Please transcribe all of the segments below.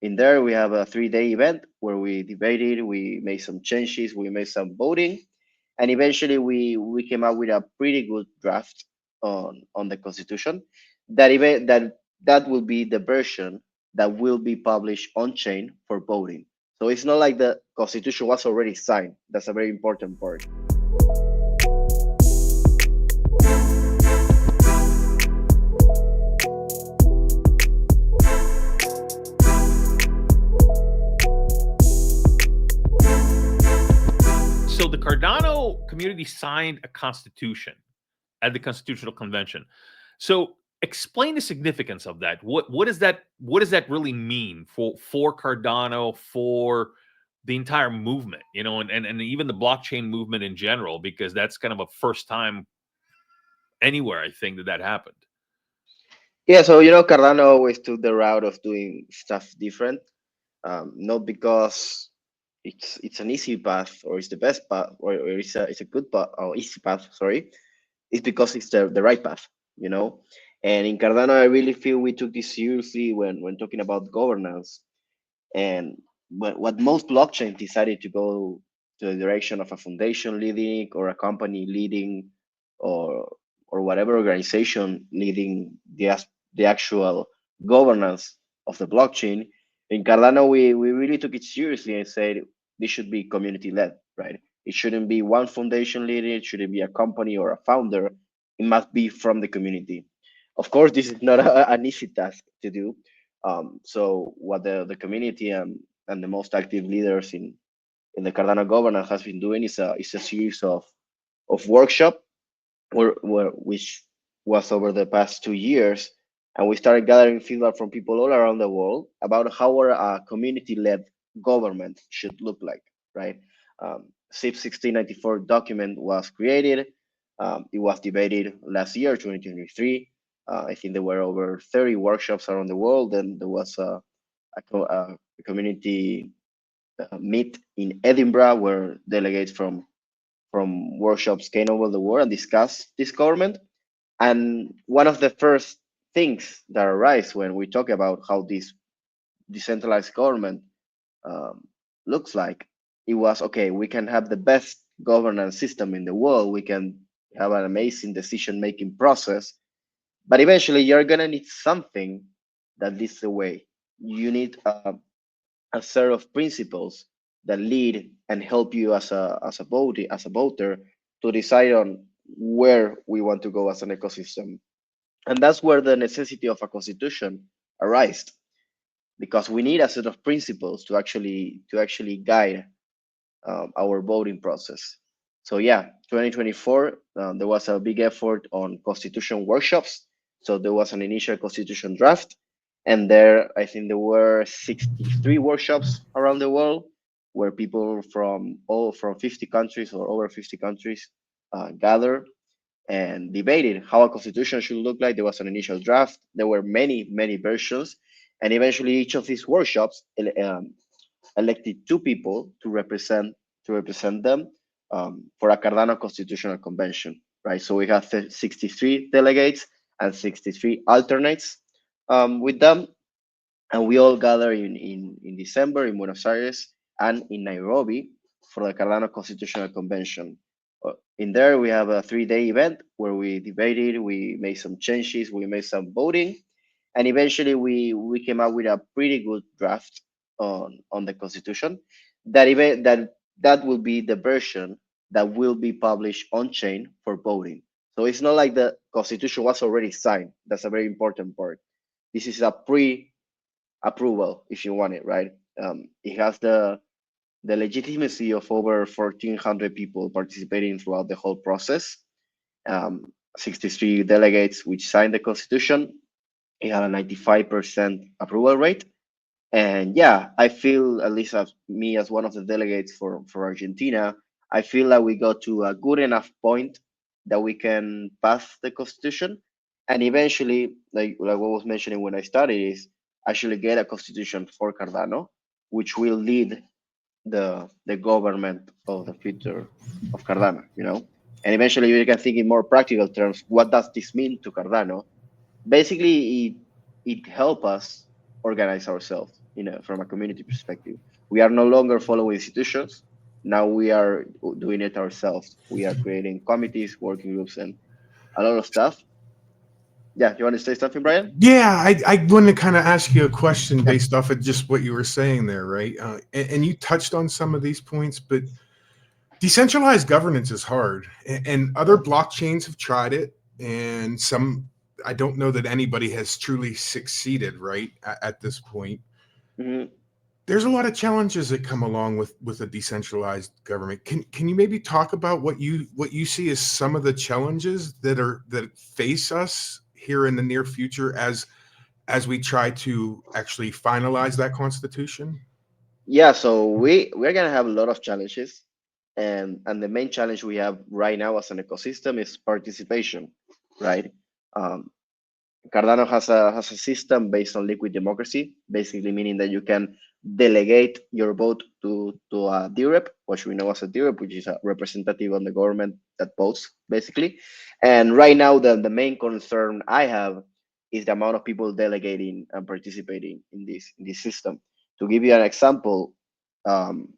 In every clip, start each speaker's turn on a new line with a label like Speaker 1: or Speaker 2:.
Speaker 1: In there, we have a 3-day event where we debated, we made some changes, we made some voting, and eventually we came up with a pretty good draft on the constitution. That will be the version that will be published on chain for voting. So it's not like the constitution was already signed. That's a very important part.
Speaker 2: So the Cardano community signed a constitution at the Constitutional Convention. So explain the significance of that. What does that really mean for Cardano, for the entire movement, and even the blockchain movement in general, because that's kind of a first time anywhere, I think, that happened.
Speaker 1: Yeah, so Cardano always took the route of doing stuff different, not because it's an easy path or it's the best path or it's a good path or easy path. Sorry, it's because it's the right path, you know. And in Cardano, I really feel we took this seriously when talking about governance. And what most blockchains decided to go to the direction of a foundation leading or a company leading or whatever organization leading the actual governance of the blockchain. In Cardano, we really took it seriously and said this should be community led, right? It shouldn't be one foundation leading, it shouldn't be a company or a founder. It must be from the community. Of course, this is not an easy task to do. So what the community and the most active leaders in the Cardano governance has been doing is a series of workshop which was over the past 2 years, and we started gathering feedback from people all around the world about how our community-led government should look like, right? SIP 1694 document was created. It was debated last year, 2023. I think there were over 30 workshops around the world, and there was a community meet in Edinburgh where delegates from workshops came over the world and discussed this government. And one of the first things that arise when we talk about how this decentralized government looks like, it was okay. We can have the best governance system in the world. We can have an amazing decision-making process, but eventually you're gonna need something that leads the way. You need a set of principles that lead and help you as a voter to decide on where we want to go as an ecosystem. And that's where the necessity of a constitution arises, because we need a set of principles to actually guide our voting process. So yeah, 2024, there was a big effort on constitution workshops. So there was an initial constitution draft, and there I think there were 63 workshops around the world where people from 50 countries or over 50 countries gathered and debated how a constitution should look like. There was an initial draft. There were many versions, and eventually each of these workshops elected two people to represent them for a Cardano Constitutional Convention, right? So we have 63 delegates and 63 alternates with them, and we all gather in December in Buenos Aires and in Nairobi for the Cardano Constitutional Convention. In there, we have a 3-day event where we debated, we made some changes, we made some voting, and eventually we came up with a pretty good draft on the constitution. That will be the version that will be published on chain for voting. So it's not like the constitution was already signed. That's a very important part. This is a pre-approval, if you want it, right? It has the legitimacy of over 1,400 people participating throughout the whole process. 63 delegates which signed the constitution. It had a 95% approval rate. And yeah, I feel, at least as me as one of the delegates for Argentina, I feel that we got to a good enough point that we can pass the constitution. And eventually, like what was mentioning when I started, is actually get a constitution for Cardano, which will lead the government of the future of Cardano, And eventually you can think in more practical terms, what does this mean to Cardano? Basically, it help us organize ourselves. from a community perspective. We are no longer following institutions. Now we are doing it ourselves. We are creating committees, working groups, and a lot of stuff. Yeah, you want to say something, Brian?
Speaker 3: Yeah, I want to kind of ask you a question
Speaker 1: Yeah.
Speaker 3: based off of just what you were saying there, right? And you touched on some of these points, but decentralized governance is hard, and other blockchains have tried it, and some, I don't know that anybody has truly succeeded, right, at this point.
Speaker 1: Mhm.
Speaker 3: There's a lot of challenges that come along with a decentralized government. Can you maybe talk about what you see as some of the challenges that face us here in the near future as we try to actually finalize that constitution?
Speaker 1: Yeah, so we're gonna have a lot of challenges, and the main challenge we have right now as an ecosystem is participation, right? Um, Cardano has a system based on liquid democracy, basically meaning that you can delegate your vote to a DREP, which we know as a DREP, which is a representative on the government that votes, basically. And right now, the main concern I have is the amount of people delegating and participating in this system. To give you an example,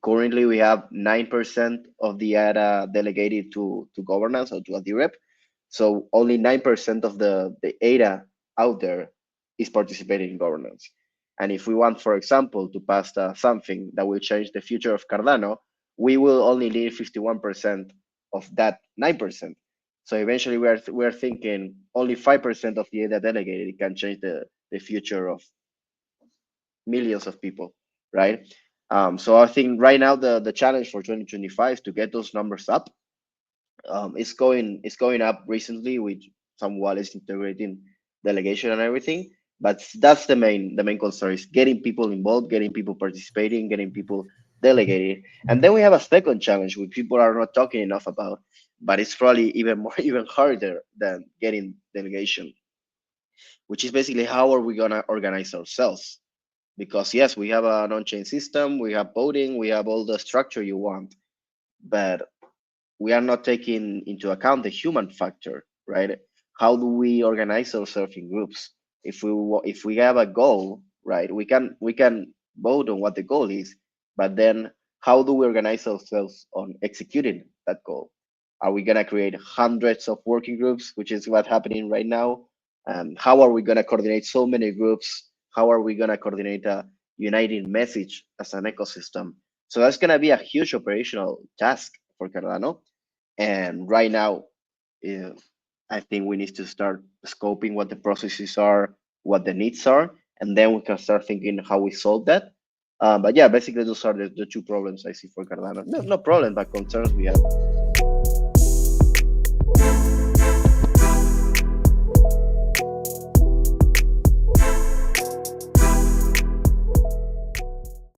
Speaker 1: currently we have 9% of the ADA delegated to governance or to a DREP. So only 9% of the ADA out there is participating in governance. And if we want, for example, to pass something that will change the future of Cardano, we will only need 51% of that 9%. So eventually, we are thinking only 5% of the ADA delegated can change the future of millions of people, right? So I think right now the challenge for 2025 is to get those numbers up. It's going up recently with some wallets integrating delegation and everything. But that's the main concern is getting people involved, getting people participating, getting people delegating. And then we have a second challenge which people are not talking enough about, but it's probably even more even harder than getting delegation, which is basically how are we gonna organize ourselves? Because yes, we have an on-chain system, we have voting, we have all the structure you want, but we are not taking into account the human factor, right? How do we organize ourselves in groups? If we have a goal, right, we can vote on what the goal is, but then how do we organize ourselves on executing that goal? Are we gonna create hundreds of working groups, which is what's happening right now? How are we gonna coordinate so many groups? How are we gonna coordinate a uniting message as an ecosystem? So that's gonna be a huge operational task for Cardano. And right now, uh, I think we need to start scoping what the processes are, what the needs are, and then we can start thinking how we solve that. But yeah, basically those are the two problems I see for Cardano. No, no problem, but concerns we have.